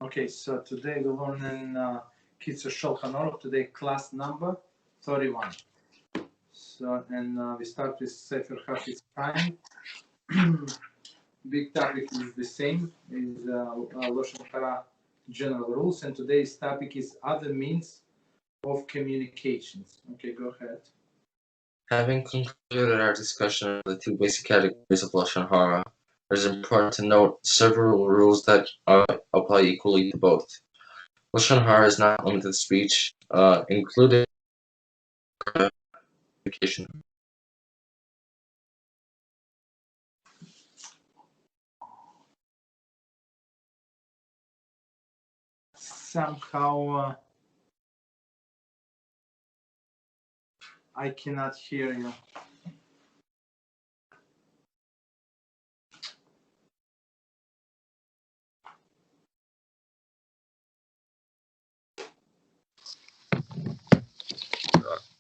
Okay, so today we're learning Kitzur Shulchan Aruch. Today class number 31. So and we start with Sefer Chaim. Big topic is the same, is Lashon Hara general rules, and today's topic is other means of communications. Okay, go ahead. Having concluded our discussion of the two basic categories of Lashon Hara, it is important to note several rules that apply equally to both. Lashon Hara is not limited to speech, including communication. Somehow I cannot hear you.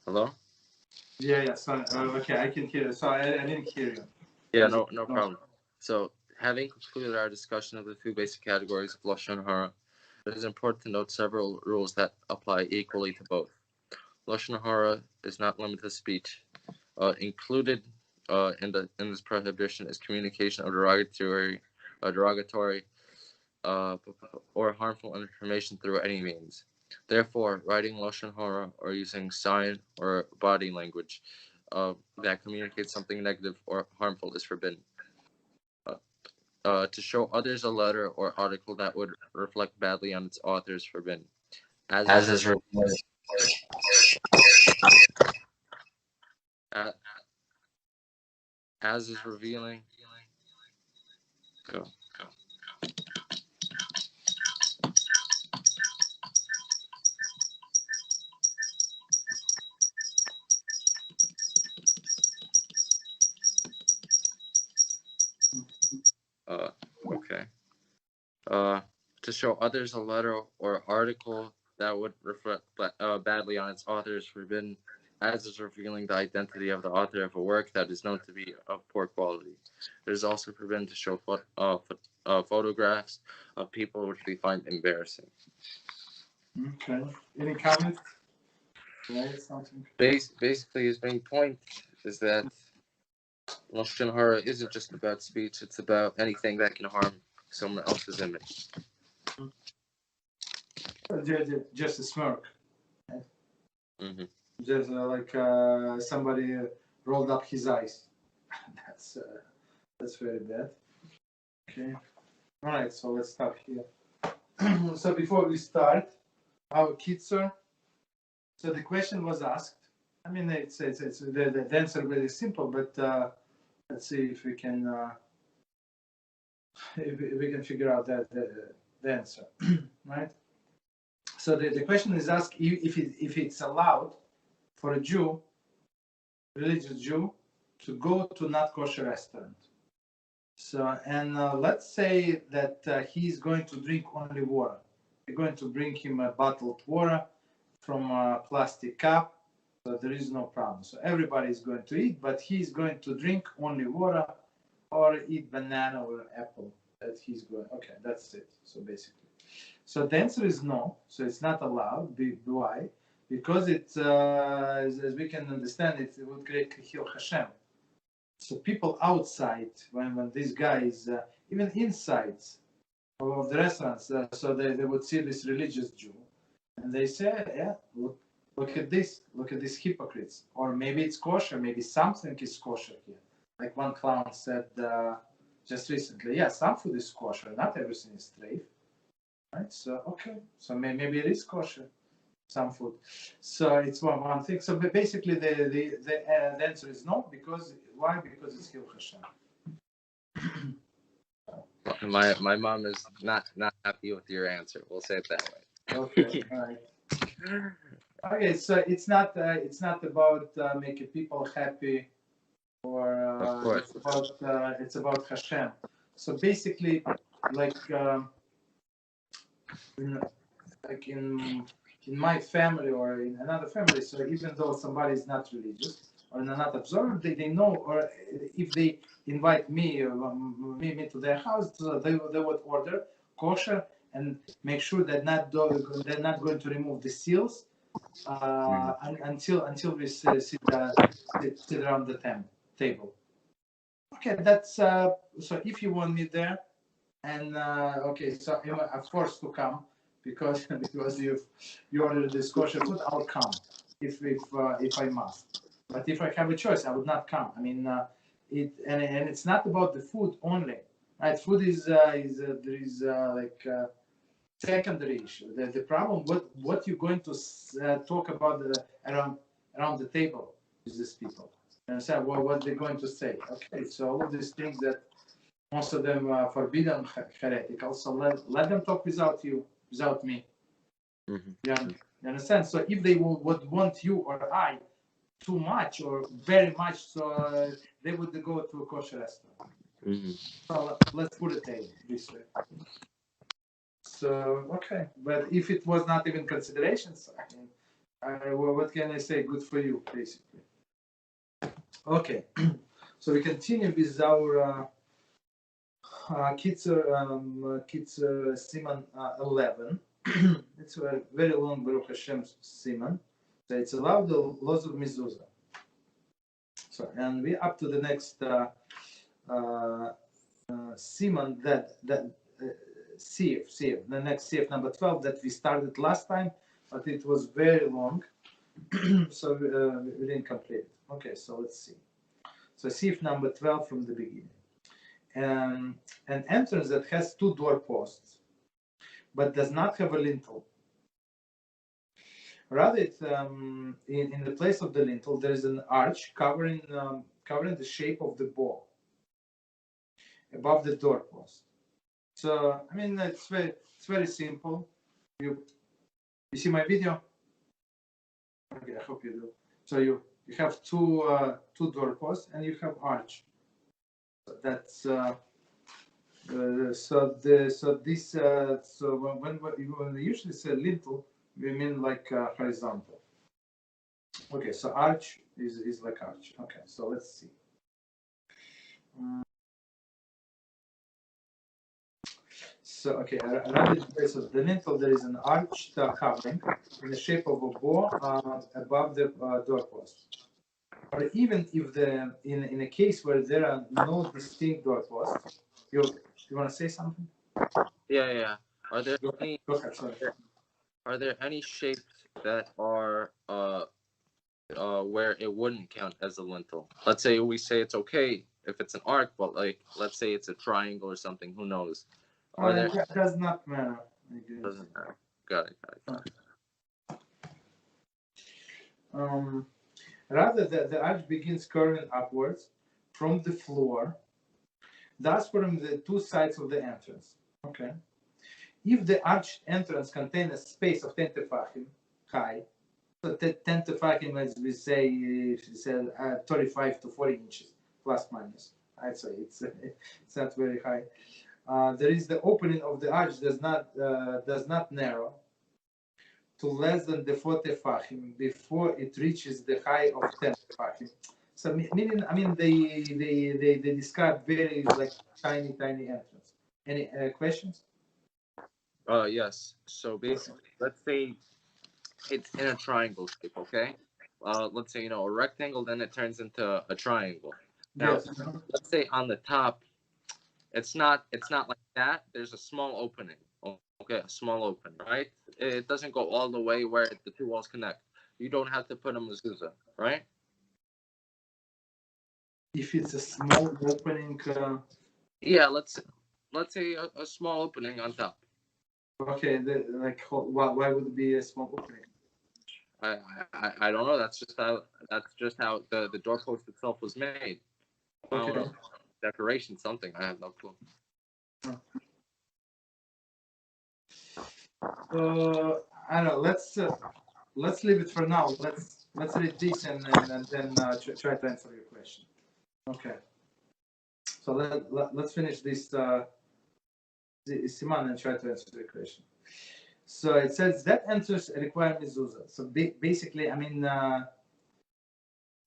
Hello? Yeah. So okay, I can hear you. So I didn't hear you. Yeah, no problem. So, having concluded our discussion of the two basic categories of Lashon Hara, it is important to note several rules that apply equally to both. Lashon Hara is not limited to speech. Included in this prohibition is communication of derogatory or harmful information through any means. Therefore, writing Lashon Hara or using sign or body language that communicates something negative or harmful is forbidden. To show others a letter or article that would reflect badly on its author is forbidden. As is revealing. Go. Okay. To show others a letter or article that would reflect badly on its author is forbidden, as is revealing the identity of the author of a work that is known to be of poor quality. It is also forbidden to show photographs of people which we find embarrassing. Okay. Any comments? Right, something. Basically, his main point is that Lashon Hara isn't just about speech; it's about anything that can harm someone else's image. Just a smirk. Mm-hmm. Just like somebody rolled up his eyes. That's very bad. Okay. All right. So let's stop here. So before we start our Kitzur, so the question was asked. I mean, it's the answer is very simple, but let's see if we can figure out the answer, right? So the question is asked if it's allowed for a Jew, religious Jew, to go to not kosher restaurant. So and let's say that he's going to drink only water. We're going to bring him a bottled water from a plastic cup, so there is no problem. So everybody is going to eat, but he's going to drink only water or eat banana or apple. That he's going. Okay, that's it. So basically. So the answer is no. So it's not allowed. Why? Because it's, as we can understand, it would create HaShem. So people outside, when this guy is, even inside of the restaurants, so they would see this religious Jew, and they say, yeah, look at this, look at these hypocrites. Or maybe it's kosher, maybe something is kosher here. Like one clown said just recently, yeah, some food is kosher, not everything is treif. Right? So okay, so maybe it is kosher, some food. So it's one thing. So basically, the answer is no. Because why? Because it's Hil Hashem. My mom is not happy with your answer. We'll say it that way. Okay, all right. Okay, so it's not about making people happy, or it's about Hashem. So basically, like in my family or in another family, so even though somebody is not religious or not observant, they know, or if they invite me to their house, so they would order kosher and make sure they're not going to remove the seals until we sit around the table. Okay, that's so. If you want me there, and okay, so I'm forced to come because you ordered this kosher food. I'll come if I must. But if I have a choice, I would not come. I mean, and it's not about the food only. Right? Food is like secondary issue. The problem what you're going to talk about around the table with these people. And say what they're going to say. Okay, so all of these things that most of them forbidden heretical. So let them talk without me. Mm-hmm. Yeah, you understand? So if they would want you or I too much or very much, so they would go to a kosher restaurant. Mm-hmm. So let's put it this way. So okay, but if it was not even considerations, what can I say? Good for you, basically. Okay, so we continue with our Kitzur Siman 11. It's a very long Baruch HaShem Siman. So it's about the laws of Mezuzah. So and we up to the next Siman that CF, the next CF number 12 that we started last time, but it was very long, so we didn't complete it. Okay, so let's see. So CF number 12 from the beginning. An entrance that has 2 doorposts, but does not have a lintel. Rather, it's, in the place of the lintel, there is an arch covering the shape of the bow above the doorpost. So, I mean, it's very simple. You see my video? Okay, I hope you do. So you have two doorposts and you have arch. So that's so when we usually say lintel, we mean like horizontal. Okay, so arch is like arch. Okay, so let's see. So okay, around the base of the lintel there is an arched covering in the shape of a bow above the doorpost. Or even if in a case where there are no distinct doorposts, you want to say something? Yeah. Are there any? Go ahead, sorry. Are there any shapes that are where it wouldn't count as a lintel? Let's say we say it's okay if it's an arc, but like let's say it's a triangle or something. Who knows? That does not matter. Doesn't matter. Got it. Rather, the arch begins curving upwards from the floor, thus from the 2 sides of the entrance. Okay. If the arched entrance contains a space of 10 tefachim high, so 10 tefachim, as we say, 35 to 40 inches, plus minus. I'd say it's not very high. There is the opening of the arch does not narrow to less than the 4 tefachim before it reaches the height of 10 tefachim. So meaning, I mean, they describe very like tiny entrance. Any questions? Yes. So basically, let's say it's in a triangle shape, okay? Let's say a rectangle, then it turns into a triangle. Now, yes. Let's say on the top, it's not like that. There's a small opening. Okay, a small opening, right? It doesn't go all the way where the 2 walls connect. You don't have to put a mezuzah, right? If it's a small opening. Yeah, let's say a small opening on top. Okay, why would it be a small opening? I don't know. That's just how the doorpost itself was made. I don't know. Decoration, something. I have no clue. I don't know. Let's leave it for now. Let's read this and then try to answer your question. Okay. So let's finish this Siman and try to answer the question. So it says that enters require mezuzah. So basically, I mean,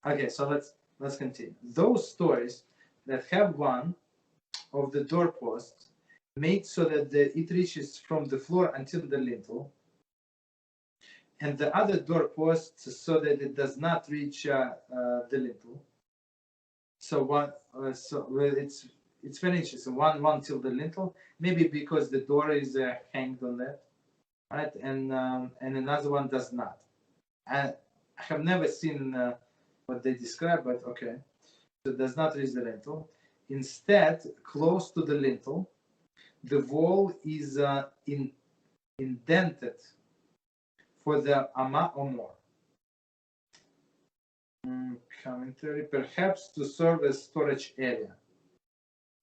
okay. So let's continue. Those stories that have one of the doorposts made so that it reaches from the floor until the lintel, and the other doorpost so that it does not reach the lintel. So it's very interesting. One till the lintel, maybe because the door is hanged on that, right? And another one does not. I have never seen what they describe, but okay. So it does not reach the lintel. Instead, close to the lintel, the wall is indented for the amma or more. Commentary, perhaps to serve as storage area.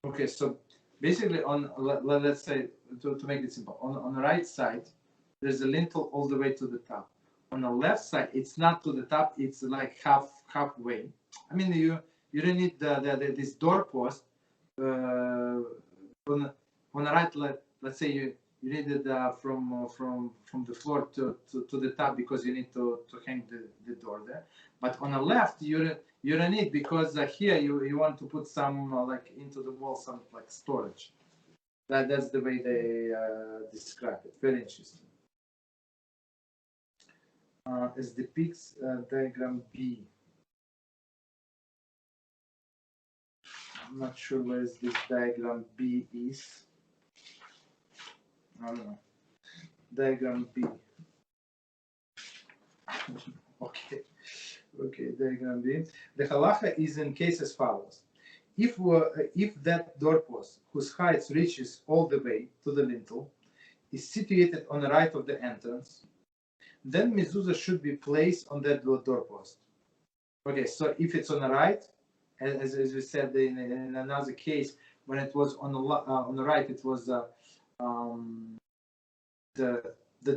Okay, so basically let's say, to make it simple, on the right side, there's a lintel all the way to the top. On the left side, it's not to the top, it's like halfway. I mean, you don't need this doorpost. On the right, let's say you need it from the floor to the top because you need to hang the door there. But on the left, you don't need, because here you want to put some like into the wall, some like storage. That's the way they describe it. Very interesting. As depicts diagram B. I'm not sure where this diagram B is. I don't know. Diagram B. Okay, diagram B. The halacha is in case as follows. If that doorpost, whose height reaches all the way to the lintel, is situated on the right of the entrance, then mezuzah should be placed on that doorpost. Okay, so if it's on the right, as we said in another case, when it was on the right, it was the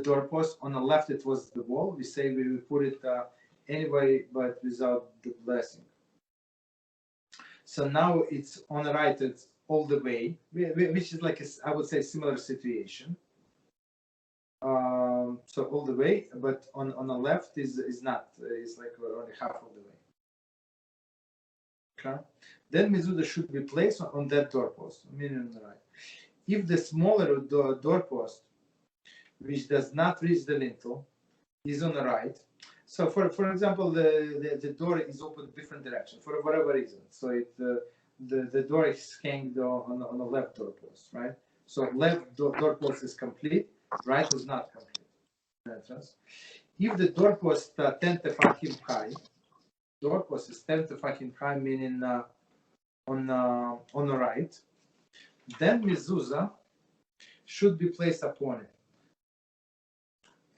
doorpost. On the left, it was the wall. We say we will put it anyway, but without the blessing. So now it's on the right, it's all the way, which is like I would say similar situation. So all the way, but on the left is not. It's like only half of the way. Okay. Then mezuzah should be placed on that doorpost, meaning on the right. If the smaller doorpost, which does not reach the lintel, is on the right. So for example, the door is open different direction for whatever reason. So the door is hanged on the left doorpost, right? So left doorpost is complete, right is not complete. Entrance. If the doorpost 10 tefachim high, doorpost is 10 tefachim high, meaning on the right, then mezuzah should be placed upon it.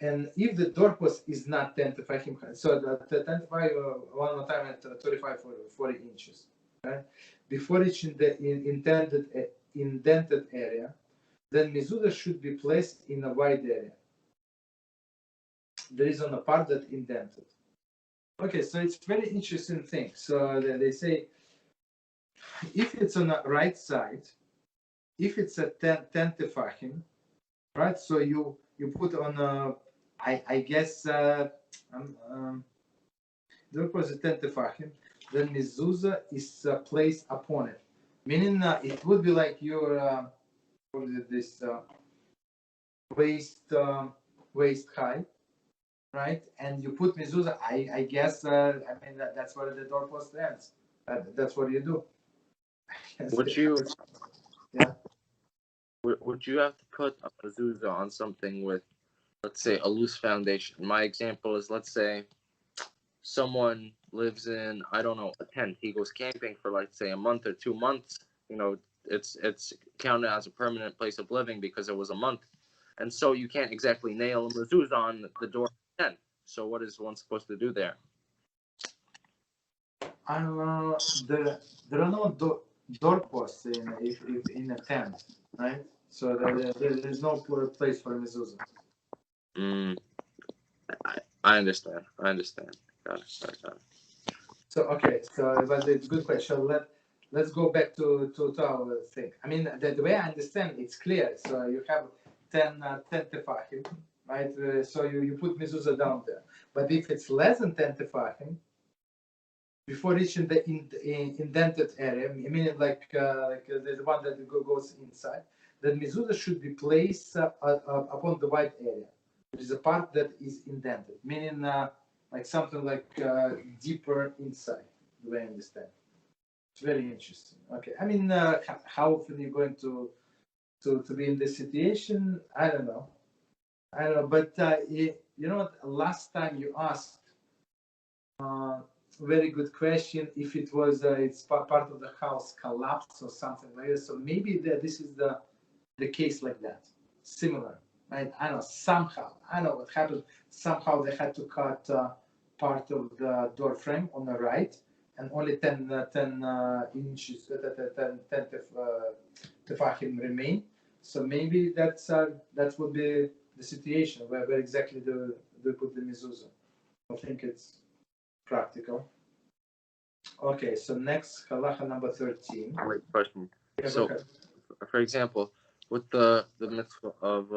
And if the doorpost is not 10 tefachim high, so the 10 tefachim, one more time at 35 or 40 inches, right? Before reaching the indented area, then mezuzah should be placed in a wide area. There is on the part that indented. Okay, so it's very interesting thing. So they say, if it's on the right side, if it's a 10 tefachim, right? So you put on I guess the doorpost is 10 tefachim, then mezuzah is placed upon it. Meaning it would be like your what is it, this waist high, right? And you put mezuzah. I guess I mean that's where the doorpost ends. That's what you do. Would you? Yeah. Would you have to put a mezuzah on something with, let's say, a loose foundation? My example is, let's say someone lives in, I don't know, a tent. He goes camping for, like, say, a month or 2 months. You know, it's counted as a permanent place of living because it was a month. And so you can't exactly nail a mezuzah on the door of the tent. So what is one supposed to do there? I don't know. There are no doorposts in a tent, right? So there's no place for a mezuzah. I understand. Got it. So okay, but it's a good question. Let's go back to our thing. I mean, the way I understand it's clear. So you have 10 tefachim, right? So you put mezuzah down there. But if it's less than 10 tefachim, before reaching the indented area, meaning like the one that goes inside, that mezuzah should be placed upon the white area. There is a part that is indented, meaning like something like deeper inside, the way I understand. It's very interesting. Okay, I mean, how often you're going to be in this situation? I don't know. But you know what? Last time you asked, very good question. If it was it's part of the house collapsed or something like that, so maybe this is the case like that, similar, right? I know somehow. I know what happened. Somehow they had to cut part of the door frame on the right, and only 10 inches, 10 tefachim remain. So maybe that would be the situation where exactly do they put the mezuzah. I think it's practical. Okay, so next halacha number 13. Great question. Yeah, So, for example, with the mitzvah of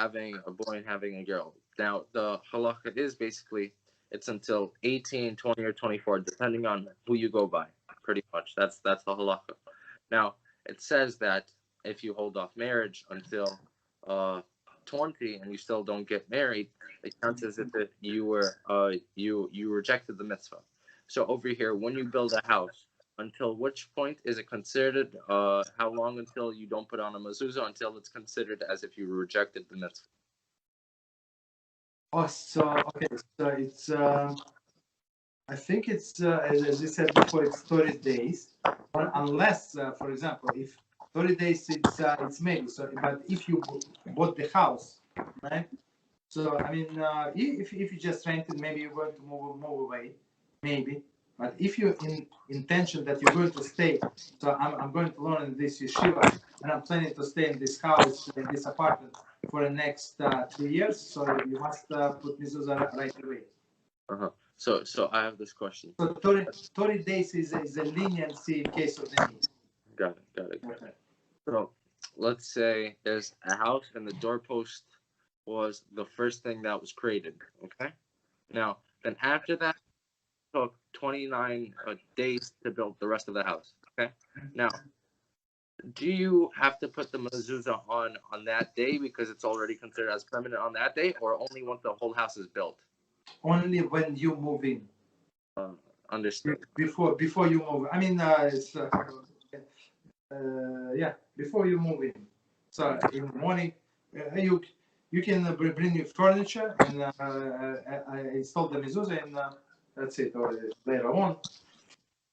having a boy and having a girl. Now the halacha is basically it's until 18, 20, or 24, depending on who you go by. Pretty much, that's the halacha. Now it says that if you hold off marriage until 20 and you still don't get married, it counts as if you were you rejected the mitzvah. So over here, when you build a house, until which point is it considered? How long until you don't put on a mezuzah until it's considered as if you rejected the mitzvah? Oh, so okay, so it's I think it's as you said before, it's 30 days, unless for example, if 30 days it's maybe. So, but if you bought the house, right? So I mean, if you just rented, maybe you're going to move away, maybe. But if you intention that you're going to stay, so I'm going to learn in this yeshiva, and I'm planning to stay in this house, in this apartment for the next 2 years. So you must put mezuzah right away. So I have this question. So 30 days is a leniency in case of the need. Got it. Okay. So let's say there's a house and the doorpost was the first thing that was created. Okay. Now then after that it took 29 days to build the rest of the house. Okay. Now, do you have to put the mezuzah on that day because it's already considered as permanent on that day, or only once the whole house is built? Only when you move in. Understood. Before you move. I mean, it's before you move in. So in the morning, you can bring your furniture and install the mezuzah, and that's it. Or later on.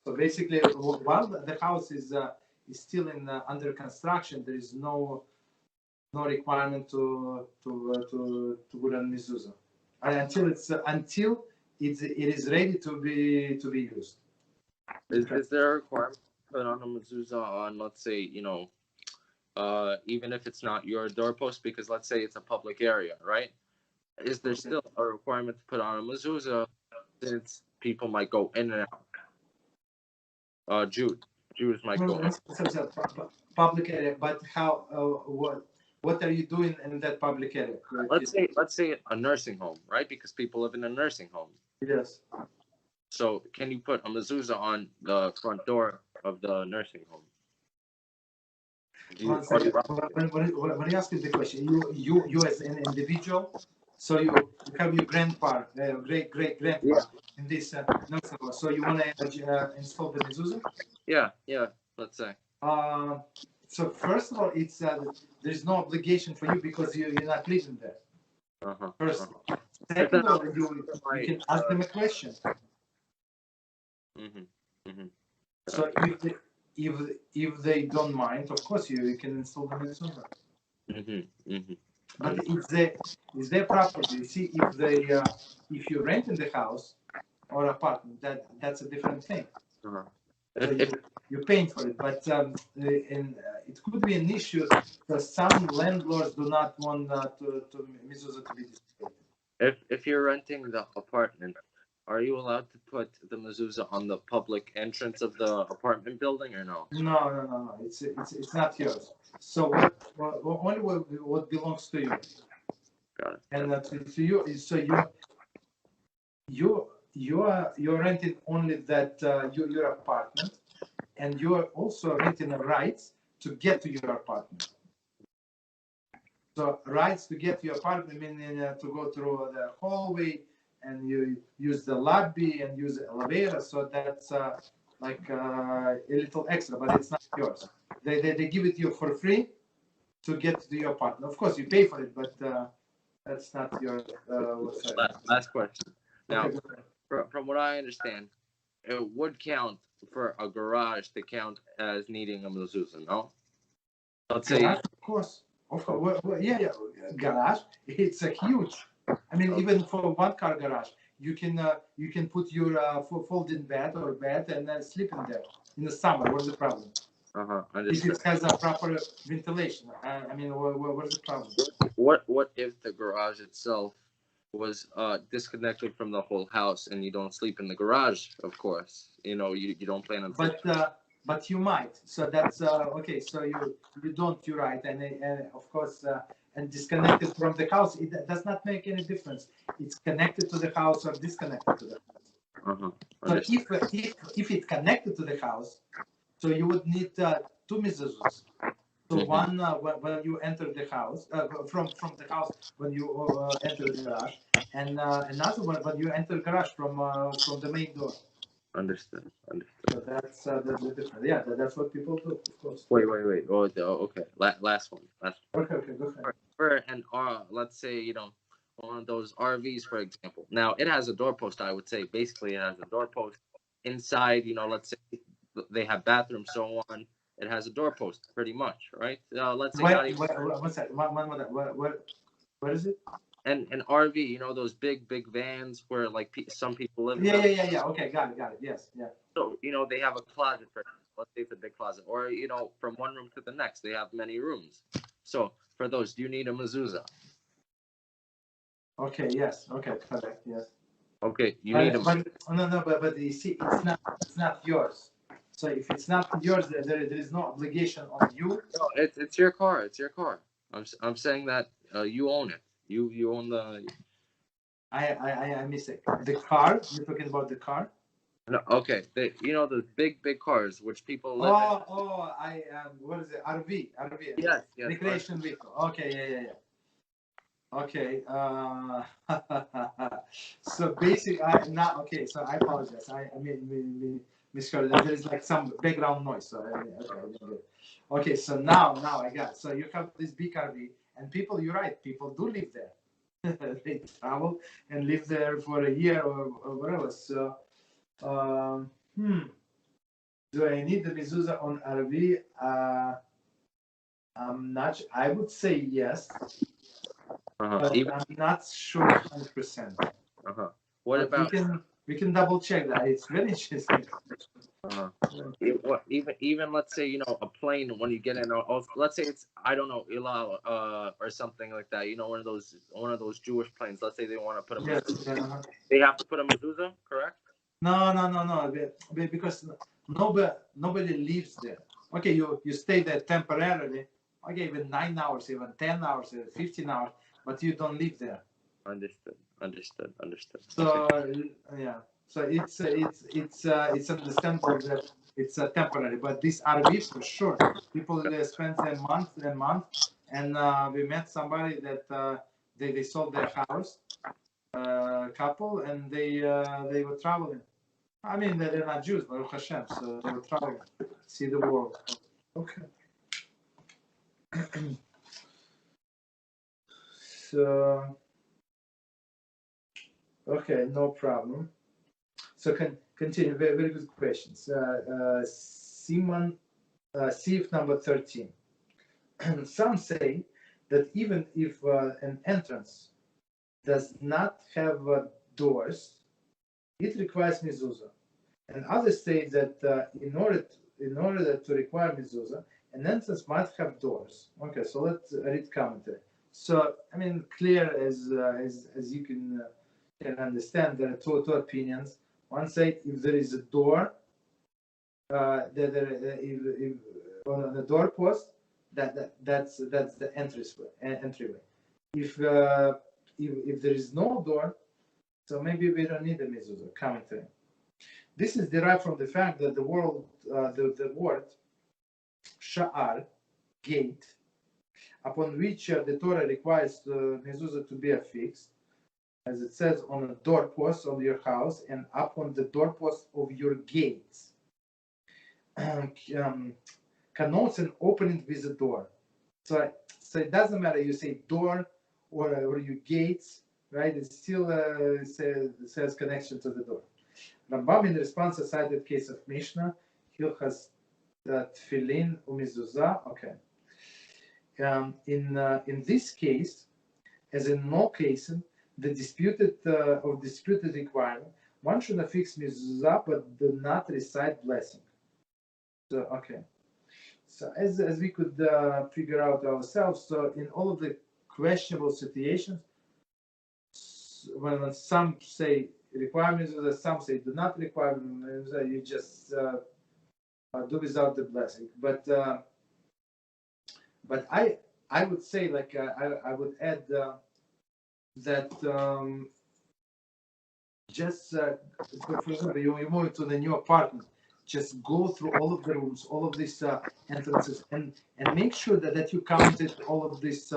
So basically, while the house is still under construction, there is no requirement to put on mezuzah until it is ready to be used. Is there a requirement to put on a mezuzah on, let's say, even if it's not your doorpost, because let's say it's a public area, right? Is there still a requirement to put on a mezuzah since people might go in and out? Jews might go in. Public area, but how? What are you doing in that public area? Let's say a nursing home, right? Because people live in a nursing home. Yes. So can you put a mezuzah on the front door of the nursing home? When you ask me the question, you as an individual, so you have your grandpa, great grandpa in this nursing home. So you want to install the mezuzah? Yeah. Let's say. So first of all, it's there's no obligation for you because you're not living there. First, second of all, you can ask them a question. So if they don't mind, of course you can install the mezuzah. But it's their property. You see, if you rent in the house or apartment, that's a different thing. So you're paying for it, but it could be an issue because some landlords do not want mezuzah to be displayed. If you're renting the apartment, are you allowed to put the mezuzah on the public entrance of the apartment building or no? No. It's not yours. So only what belongs to you. Got it. And to you, so you're renting only that your apartment, and you are also renting the rights to get to your apartment. So rights to get to your apartment meaning to go through the hallway, and you use the lobby and use the elevator. So that's like a little extra, but it's not yours. They give it to you for free to get to your apartment. Of course, you pay for it, but that's not your. Last question. Now, Okay. from what I understand, it would count for a garage to count as needing a mezuzah, no? Let's say, Garage, of course. Well, yeah. Garage. It's a huge. I mean, even for one car garage, you can put your folding bed and then sleep in there in the summer. What's the problem? If it has a proper ventilation, I mean, what's the problem? What if the garage itself was disconnected from the whole house and you don't sleep in the garage? Of course, you don't plan on. But you might. So that's okay. So you don't. You're right. And of course, and disconnected from the house, it does not make any difference. It's connected to the house or disconnected to the house. So if it's connected to the house, so you would need two mezuzahs. So one when you enter the house, from the house when you enter the garage, and another one when you enter the garage from the main door. Understood. So that's the difference. Yeah, that's what people do, of course. Wait. Oh, okay. Last one. Okay, go ahead. For an let's say one of those RVs, for example. Now it has a doorpost. I would say basically it has a doorpost inside. Let's say they have bathrooms, so on. It has a doorpost, pretty much, right? Let's say what's that? What is it? An RV, those big vans where like some people live. Yeah. Okay, got it. Yes, yeah. So they have a closet for. Let's say it's a big closet, or from one room to the next, they have many rooms. So for those, do you need a mezuzah? Okay. Yes. Okay. Correct. Yes. Okay. You need a. But you see, it's not yours. So if it's not yours, there is no obligation on you. No, it's your car. It's your car. I'm saying that you own it. You own the. I miss it. The car. You're talking about the car. No, okay. Those big cars which people live in. What is it? RV. Yes. Recreation vehicle. Okay, yeah. Okay. So basically, okay. So I apologize. I mean, misheard. There is like some background noise. So okay. So now I got it. So you have this big RV, and people. You're right. People do live there. They travel and live there for a year or whatever. So. Do I need the mezuzah on RV? I'm not. I would say yes, but I'm not sure 100%. What about? We can double check that. It's very interesting. Even let's say a plane when you get in. Let's say it's Ilah or something like that. One of those Jewish planes. Let's say they want to put a mezuzah. They have to put a mezuzah, correct? No. Because nobody lives there. Okay, you stay there temporarily. Okay, even 9 hours, even 10 hours, 15 hours, but you don't live there. Understood. So yeah, so it's understandable that it's temporary, but this RV for sure. People spend a month, and we met somebody that they sold their house, couple, and they were traveling. I mean, they're not Jews, but HaShem, so they were traveling, see the world. Okay. So, okay, no problem. So continue. Very, very good questions. Siman, Sif number 13. Some say that even if an entrance does not have doors, it requires mezuzah. And others say that in order to require mezuzah, an entrance might have doors. Okay, so let's read commentary. So I mean, clear as you can understand, there are two opinions. One say if there is a door, if on the doorpost, that's the entryway. If there is no door, so maybe we don't need a mezuzah. Commentary. This is derived from the fact that the word sha'ar, gate, upon which the Torah requires the mezuzah to be affixed, as it says, on a doorpost of your house and upon the doorpost of your gates, connotes an opening with a door. So it doesn't matter you say door or your gates, right? It still says connection to the door. Rambam in response to cited case of Mishnah, Hilchas Tefillin u'Mezuzah. Okay. In this case, as in all cases, the disputed requirement, one should affix Mezuzah but do not recite blessing. So okay. So as we could figure out ourselves, so in all of the questionable situations, when some say require Mezuzah, some say do not require Mezuzah, you just do without the blessing. But I would say, like, I would add that just for example, you move to the new apartment, just go through all of the rooms, all of these entrances, and make sure that you counted all of these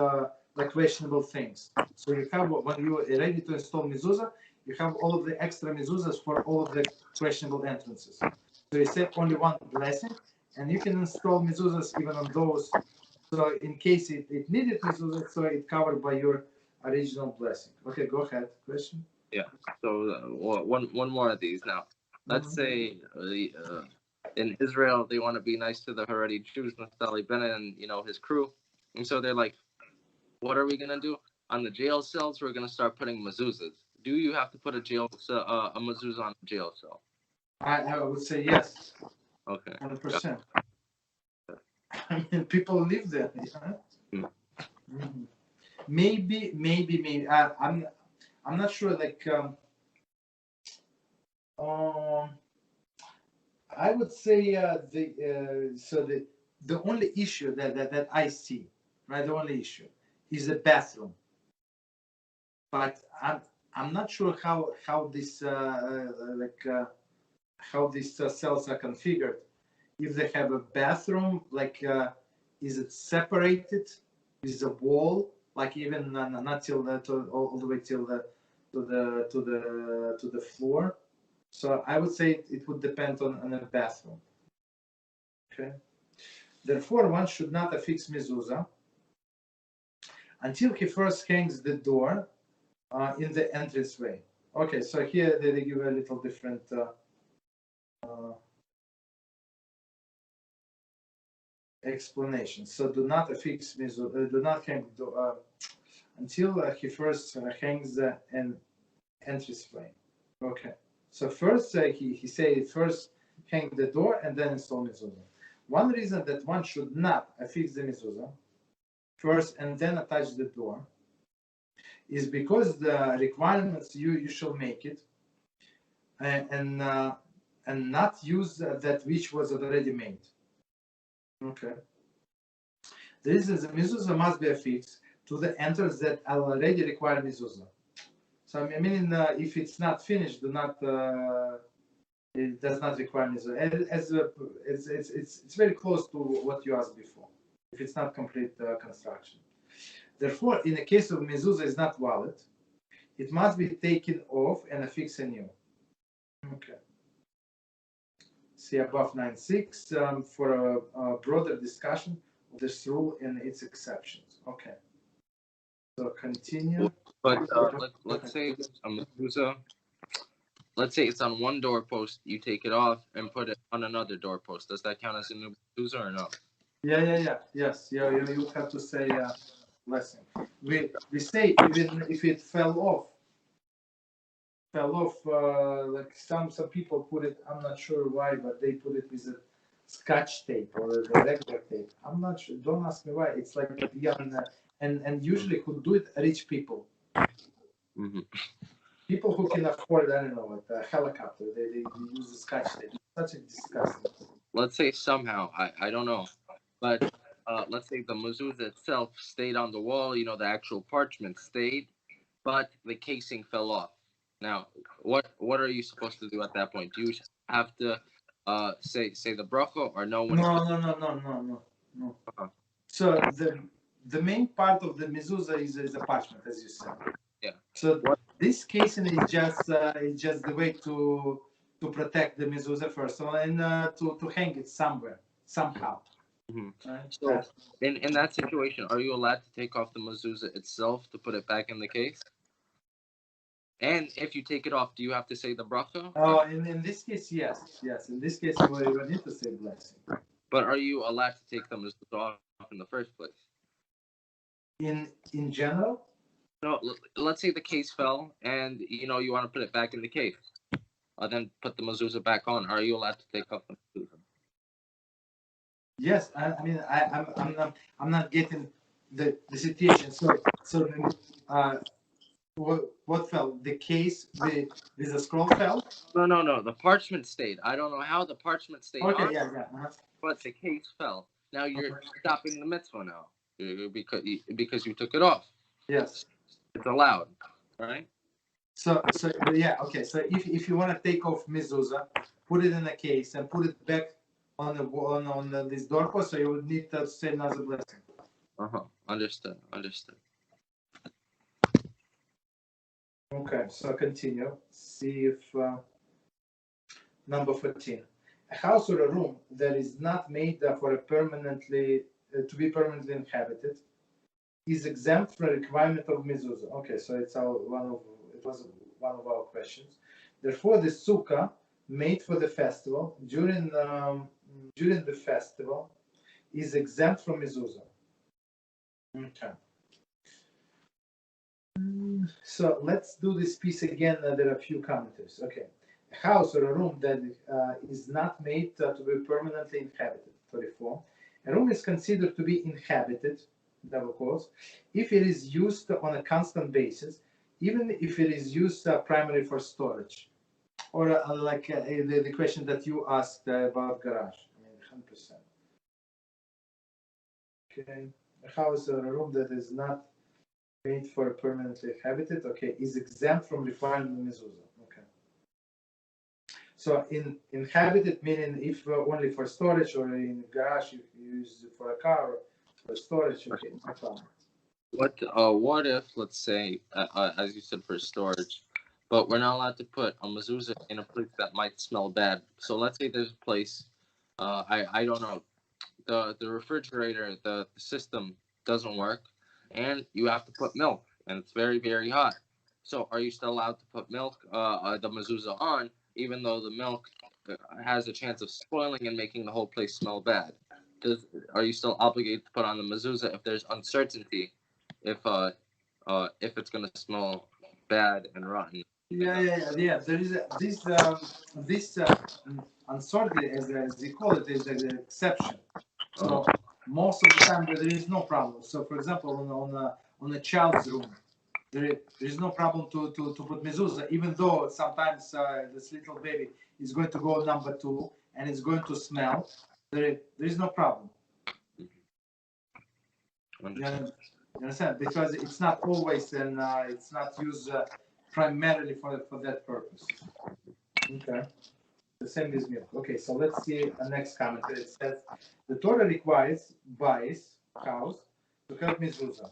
like questionable things. So you have, when you are ready to install Mezuzah, you have all of the extra Mezuzahs for all of the questionable entrances. So you say only one blessing, and you can install Mezuzahs even on those. So in case it needed Mezuzah, so it covered by your original blessing. Okay, go ahead. Question? Yeah. So one more of these now. Let's say in Israel they want to be nice to the Haredi Jews, Naftali Bennett and his crew, and so they're like, "What are we gonna do on the jail cells? We're gonna start putting mezuzahs. Do you have to put a mezuzah on a jail cell?" I would say yes. Okay. 100%. I mean, people live there. Yeah? Maybe. I'm not sure. Like, I would say the only issue that I see, right? The only issue is the bathroom. But I'm not sure how this how these cells are configured. If they have a bathroom, like is it separated? Is the wall like even not till all the way till the floor? So I would say it would depend on a bathroom. Okay. Therefore, one should not affix mezuzah until he first hangs the door in the entranceway. Okay, so here they give a little different explanation. So do not affix mezuzah, do not hang until he first hangs an entranceway. Okay. So first he say first hang the door and then install mezuzah. One reason that one should not affix the mezuzah first and then attach the door is because the requirements you shall make it and not use that which was already made. Okay. The reason the mezuzah must be affixed to the entrance that already require mezuzah. So I mean, if it's not finished, do not. It does not require mezuzah. It's very close to what you asked before. If it's not complete construction, therefore, in the case of mezuzah is not valid, it must be taken off and affixed anew. Okay. See above 9.6 for a broader discussion of this rule and its exceptions. Okay. So continue. But let's say a mezuzah. Let's say it's on one doorpost, you take it off and put it on another doorpost. Does that count as a new mezuzah or no? Yeah. Yes. Yeah. You have to say blessing. We say even if it fell off. Like some people put it. I'm not sure why, but they put it with a Scotch tape or the regular tape. I'm not sure. Don't ask me why. It's like beyond. And usually who do it, rich people. Mm-hmm. People who can afford, I don't know, like a helicopter, they use the Scotch tape. Such a disgusting. Let's say somehow, I don't know, but let's say the mezuzah itself stayed on the wall, the actual parchment stayed, but the casing fell off. Now, what are you supposed to do at that point? Do you have to say the bracha or no? When No. So the main part of the mezuzah is a parchment, as you said. Yeah. So this casing is just the way to protect the mezuzah first of all, and to hang it somewhere somehow. Mm-hmm. Right? So in that situation, are you allowed to take off the mezuzah itself to put it back in the case? And if you take it off, do you have to say the bracha? Oh, in this case, yes. In this case, you need to say blessing. But are you allowed to take the mezuzah off in the first place? In general? No. Let's say the case fell, and you want to put it back in the case. Then put the mezuzah back on. Are you allowed to take off the mezuzah? Yes, I'm not getting the situation. So what fell? The case with the scroll fell? No. The parchment stayed. I don't know how the parchment stayed on. Okay, yeah. But the case fell. Now you're stopping the mitzvah now because you took it off. Yes. It's allowed, right? So yeah, okay. So if you want to take off mezuzah, put it in a case and put it back on this doorpost, so you would need to say another blessing. Understood. Okay, so continue. See if number 14. A house or a room that is not made for a to be permanently inhabited is exempt from the requirement of mezuzah. Okay, so it was one of our questions. Therefore, the sukkah made for the festival during the festival is exempt from mezuzah. Okay. So let's do this piece again. There are a few commentaries. Okay. A house or a room that is not made to be permanently inhabited. 34. A room is considered to be inhabited, double quotes, if it is used on a constant basis, even if it is used primarily for storage. Or like the question that you asked about garage. 100%. Okay. A house or a room that is not made for permanently inhabited, okay, is exempt from requiring the mezuzah. Okay. So in inhabited meaning if only for storage, or in garage you use it for a car or for storage, okay, no problem. What if, let's say, as you said, for storage, but we're not allowed to put a mezuzah in a place that might smell bad. So let's say there's a place, I don't know, the refrigerator, the system doesn't work, and you have to put milk, and it's very, very hot. So are you still allowed to put milk, the mezuzah on, even though the milk has a chance of spoiling and making the whole place smell bad? Are you still obligated to put on the mezuzah if there's uncertainty, if it's gonna smell bad and rotten? Yeah. There is this uncertainty, as they call it, is an exception. So most of the time there is no problem. So for example, on a child's room, there is no problem to put mezuzah, even though sometimes this little baby is going to go number 2 and it's going to smell. There is no problem. You understand? Because it's not always, and it's not used primarily for that purpose. Okay. The same is milk. Okay, so let's see the next comment. It says the Torah requires house to have mezuzah.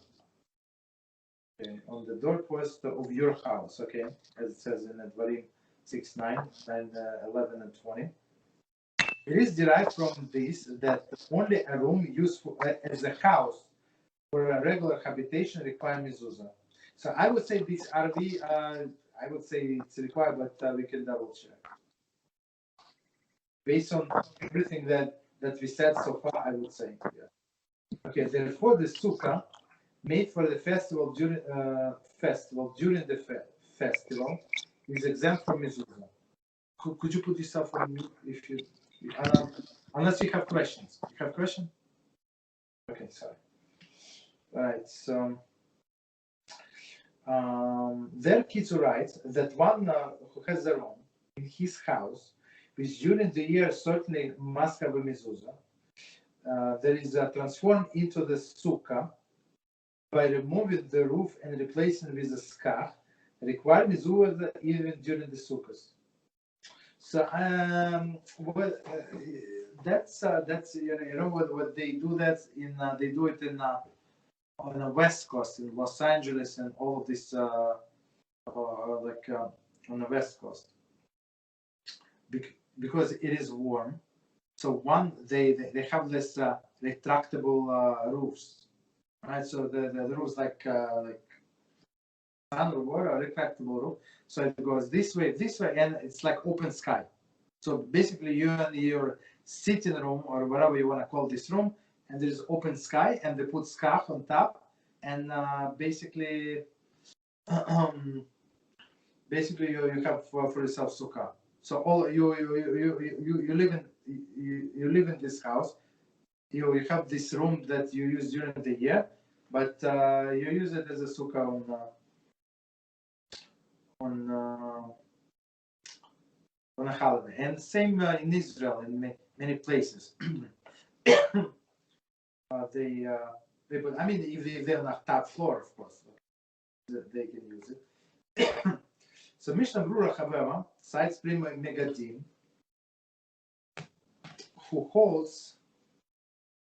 Okay, on the doorpost of your house. Okay, as it says in Dvarim 6:9 and 11 and 20. It is derived from this that only a room used as a house for a regular habitation requires mezuzah. So I would say this RV, I would say it's required, but we can double check. Based on everything that we said so far, I would say, yeah. Okay, therefore the sukkah made for the festival during the festival is exempt from mezuzah. Could you put yourself on mute if you, unless you have questions? You have questions? Okay, sorry. All right, so there Kitzur writes that one who has a room in his house, which during the year certainly must have a mezuzah, there is transformed into the sukkah by removing the roof and replacing with a skach require mezuzah even during the sukkahs. So that's you know what they do that in they do it in on the West Coast in Los Angeles and all of this like on the West Coast because it is warm. So one they have this retractable roofs, right? So the roofs like sun or water, a retractable roof. So it goes this way, and it's like open sky. So basically, you're in your sitting room or whatever you want to call this room, and there's open sky, and they put scarf on top, and basically, basically you have for yourself sukkah. So all you live in this house. You have this room that you use during the year, but you use it as a sukkah on a holiday, and same in Israel in many places. They put, I mean, if they're on a top floor, of course, they can use it. So Mishnah Brura, however, cites Prima Megadim, who holds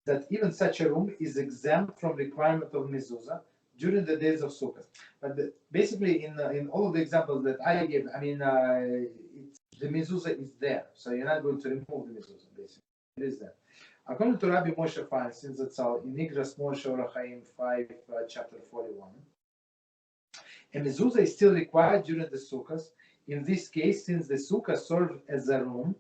that even such a room is exempt from requirement of mezuzah during the days of Sukkot. But basically, in all of the examples that I gave, I mean, the mezuzah is there, so you're not going to remove the mezuzah. Basically, it is there. According to Rabbi Moshe Feinstein, that's in Igras Moshe or Chaim 5, chapter 41, a mezuzah is still required during the Sukkot. In this case, since the Sukkah serves as a room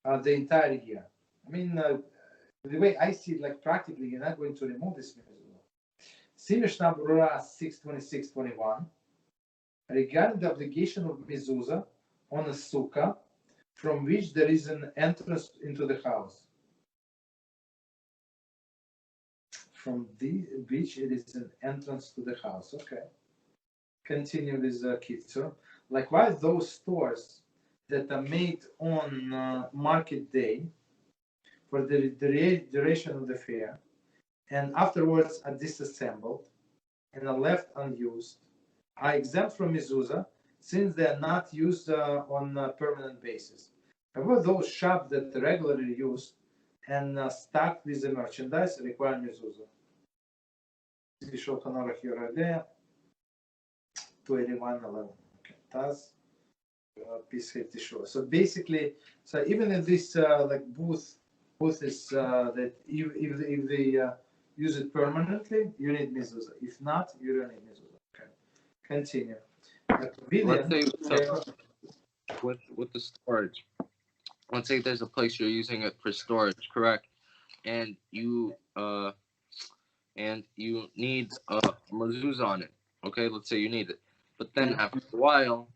the entire year. I mean, the way I see it, like practically, you're not going to remove this mezuzah. See Mishnah Brura 6:26-21. Regarding the obligation of mezuzah on a sukkah from which there is an entrance into the house. From which it is an entrance to the house. Okay. Continue with Kitzur. Likewise, those stores that are made on market day for the duration of the fair and afterwards are disassembled and are left unused are exempt from mezuzah since they are not used on a permanent basis. However, those shops that are regularly used and stocked with the merchandise require mezuzah. Sefer Shulchan Aruch here there, 281:11. Okay, that's piece 54. So basically, so even in this like booth is that if they use it permanently, you need mezuzah. If not, you don't need mezuzah. Okay, continue. Let's say with the storage. Let's say there's a place you're using it for storage, correct? And you need a mezuzah on it. Okay, let's say you need it, but then after a while,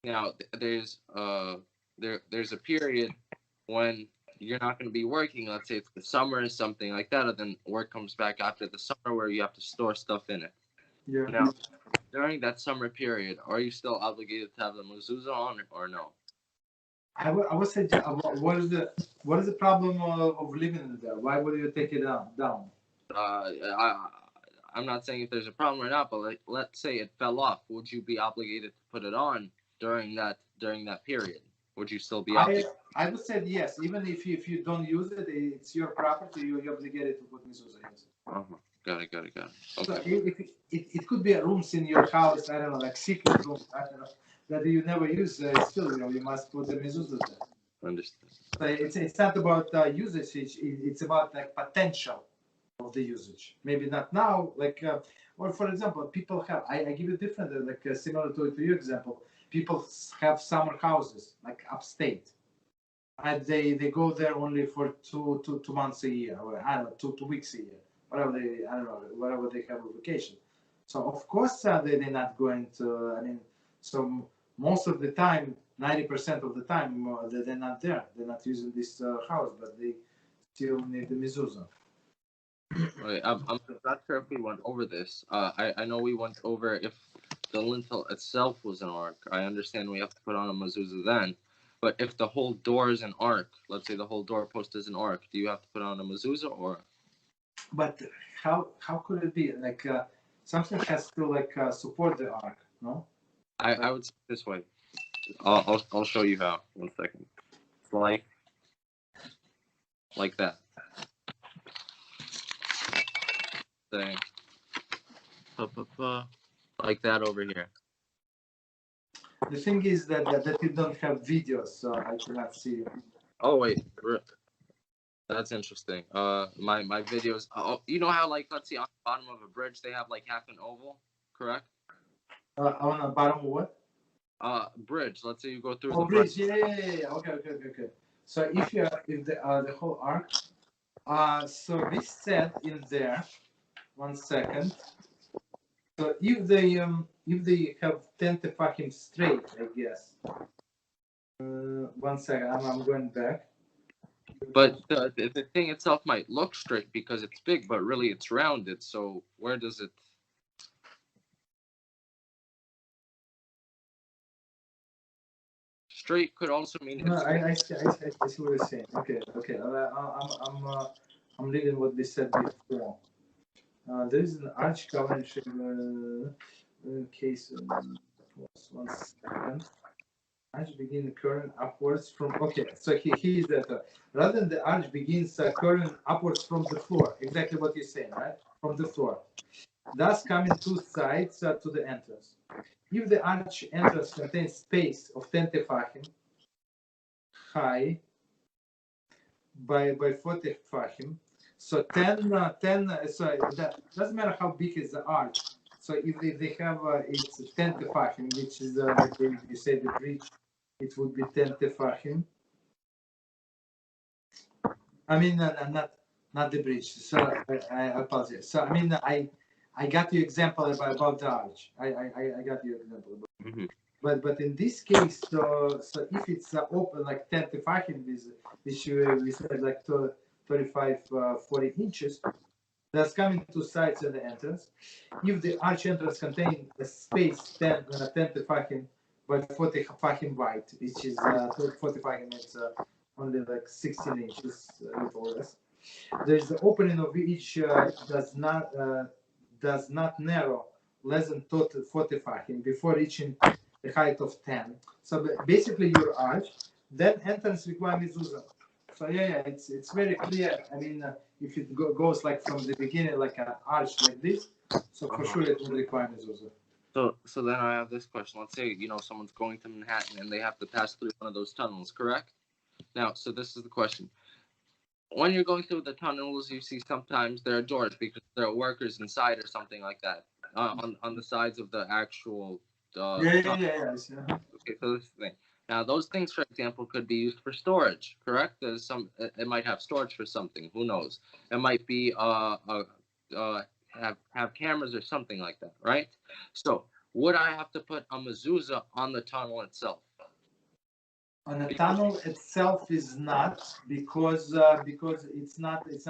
now there's a period when you're not going to be working. Let's say it's the summer or something like that, and then work comes back after the summer where you have to store stuff in it. Yeah. Now, during that summer period, are you still obligated to have the mezuzah on or no? I would say, what is the problem of living there? Why would you take it down? I'm not saying if there's a problem or not, but let's say it fell off. Would you be obligated to put it on during that period? Would you still be obligated? I would say yes. Even if you don't use it, it's your property. You're obligated to put mezuzah. Yes. Got it. Okay. So if it could be a rooms in your house, I don't know, like secret rooms, I don't know, that you never use. Still, you must put the mezuzah there. Understood. So it's not about usage. It's about like potential of the usage. Maybe not now. Like, or for example, people have. I give you different, like similar to your example. People have summer houses, like upstate, and they go there only for two months a year, or I don't know, 2 weeks a year. Whatever they have a vacation. So of course they're not going to. I mean, so most of the time, 90% of the time, they're not there. They're not using this house, but they still need the mezuzah. Okay, I'm not sure if we went over this. I know we went over if the lintel itself was an ark. I understand we have to put on a mezuzah then. But if the whole door is an ark, let's say the whole doorpost is an ark, do you have to put on a mezuzah or? But how could it be like something has to like support the ark, no? I would say this way. I'll show you how. 1 second. It's like that. Thing. Like that over here. The thing is that you don't have videos, so I cannot see you. Oh wait, that's interesting. My videos. Oh, you know how like let's see on the bottom of a bridge they have like half an oval, correct? On the bottom of what? Bridge. Let's say you go through the bridge. Yeah. Okay. So if the whole arc, so we said in there. 1 second. So if they have 10 tefachim straight, I guess. 1 second, I'm going back. But the thing itself might look straight because it's big, but really it's rounded. So where does it? Straight could also mean. No, I see what you're saying. Okay. I'm reading what they said before. There is an arch covering in case. 1 second. Arch begins curling upwards from. Okay, so he is that. Rather than the arch begins curling upwards from the floor, exactly what you're saying, right? From the floor, thus coming two sides to the entrance. If the arch entrance contains space of 10 tefachim high by 4 tefachim, so 10. So that doesn't matter how big is the arch. So if they have it's 10 tefachim, which is like you say the bridge. It would be 10 tefachim. I mean, not the bridge. So I apologize. So I mean, I got your example about the arch. I got your example. Mm-hmm. But in this case, so if it's open like 10 tefachim, which we said like 35, 40 inches, that's coming to sides of the entrance. If the arch entrance contains a space 10 tefachim. But 40 tefachim wide, which is 40 tefachim, it's only like 16 inches, a little less. There's the opening of each does not narrow less than 40 tefachim before reaching the height of 10. So basically, your arch, then entrance requires mezuzah. So yeah, it's very clear. I mean, if it goes like from the beginning, like an arch like this, so for sure it will require mezuzah. So then I have this question. Let's say, someone's going to Manhattan and they have to pass through one of those tunnels, correct? Now, so this is the question. When you're going through the tunnels, you see sometimes there are doors because there are workers inside or something like that on the sides of the actual tunnel. Yeah. Okay, so this is the thing. Now, those things, for example, could be used for storage, correct? There's it might have storage for something. Who knows? It might be have cameras or something like that, right? So would I have to put a mezuzah on the tunnel itself? On the tunnel itself is not because it's not used.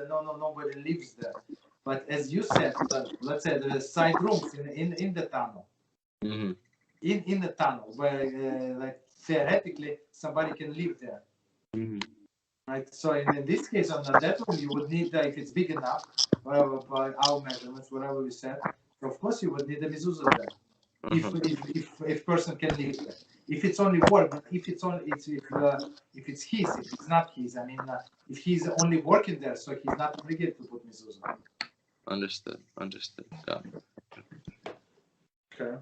Nobody lives there. But as you said, let's say there are side rooms in the tunnel. Mm-hmm. In the tunnel where like theoretically somebody can live there. Mm-hmm. Right. So in this case, on that room, you would need if it's big enough, whatever by our measurements, whatever we said. Of course, you would need a mezuzah there. Mm-hmm. If person can live there. If it's only work, but if it's his, if it's not his, I mean, if he's only working there, so he's not obligated to put mezuzah. Understood. Got it. Okay.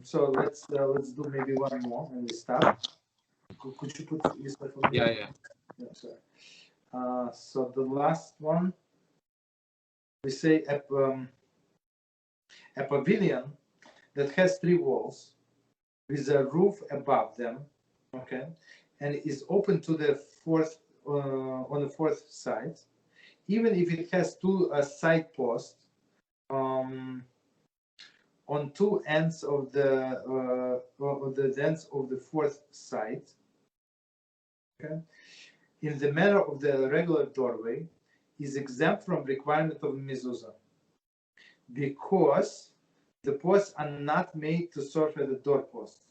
So let's do maybe one more and we stop. Could you put this one for me? Yeah. Sorry. So the last one, we say a pavilion that has 3 walls with a roof above them, okay, and is open to the fourth on the fourth side, even if it has 2 side posts on 2 ends of the ends of the fourth side, okay, in the manner of the regular doorway, is exempt from requirement of mezuzah because the posts are not made to serve as a doorpost,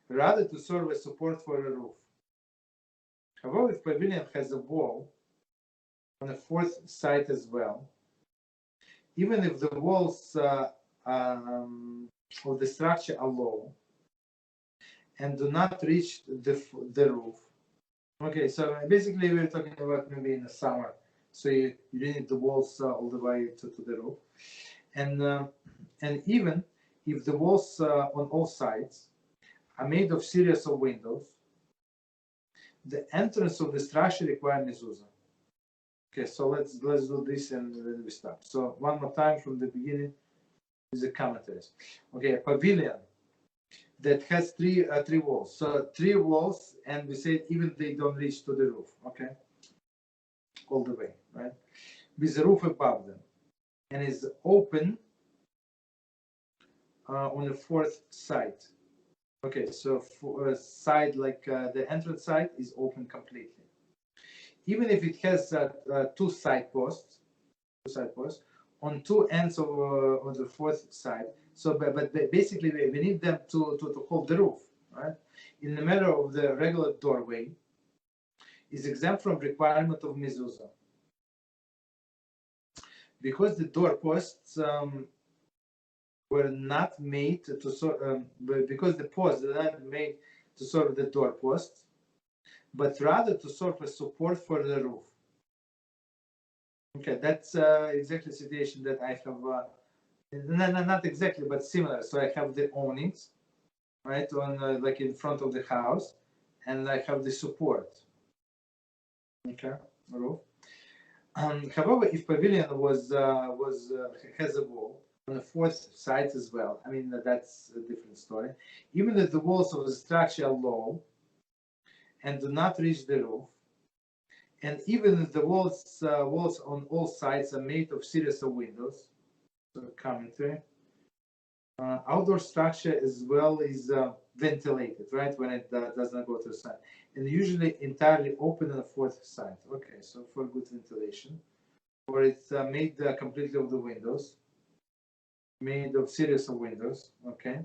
rather to serve as support for a roof. However, if pavilion has a wall on the fourth side as well, even if the walls of the structure are low and do not reach the roof. Okay, so basically we're talking about maybe in the summer, so you need the walls all the way to the roof, and even if the walls on all sides are made of series of windows, the entrance of the structure requires mezuzah. Okay, so let's do this and then we stop. So one more time from the beginning is the commentaries. Okay, a pavilion that has three walls. So 3 walls, and we said even they don't reach to the roof. Okay, all the way, right? With the roof above them, and is open on the 4th side. Okay, so for a side like the entrance side is open completely. Even if it has 2 side posts on 2 ends of the 4th side. So, but basically we need them to hold the roof, right? In the matter of the regular doorway, is exempt from requirement of mezuzah, because the doorposts were not made to because the posts were not made to serve the doorposts, but rather to serve as support for the roof. Okay, that's exactly the situation that I have. Not exactly, but similar. So I have the awnings, right, on like in front of the house, and I have the support. Okay, roof. However, if pavilion has a wall on the 4th side as well, I mean that's a different story. Even if the walls of the structure are low and do not reach the roof, and even if the walls on all sides are made of series of windows, so commentary, outdoor structure as well is ventilated, right, when it does not go to the side, and usually entirely open on the 4th side. Okay, so for good ventilation, or it's made completely of the windows, made of series of windows. Okay,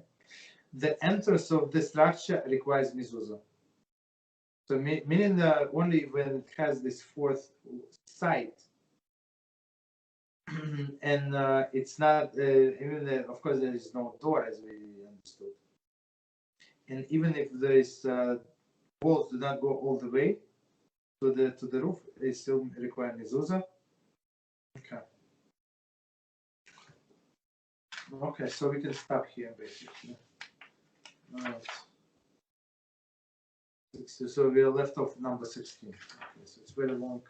the entrance of the structure requires mezuzah. So meaning only when it has this 4th side, and it's not even of course there is no door as we understood, and even if there is walls do not go all the way to the roof, it still require mezuzah. Okay. Okay, so we can stop here basically. All right. So we are left off number 16. Okay, so it's very long.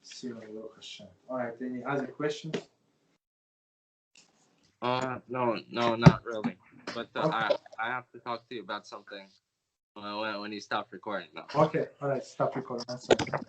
Siman, HaShem. All right. Any other questions? No, not really. But Okay. I have to talk to you about something when you stop recording now. Okay. All right. Stop recording. 1 second.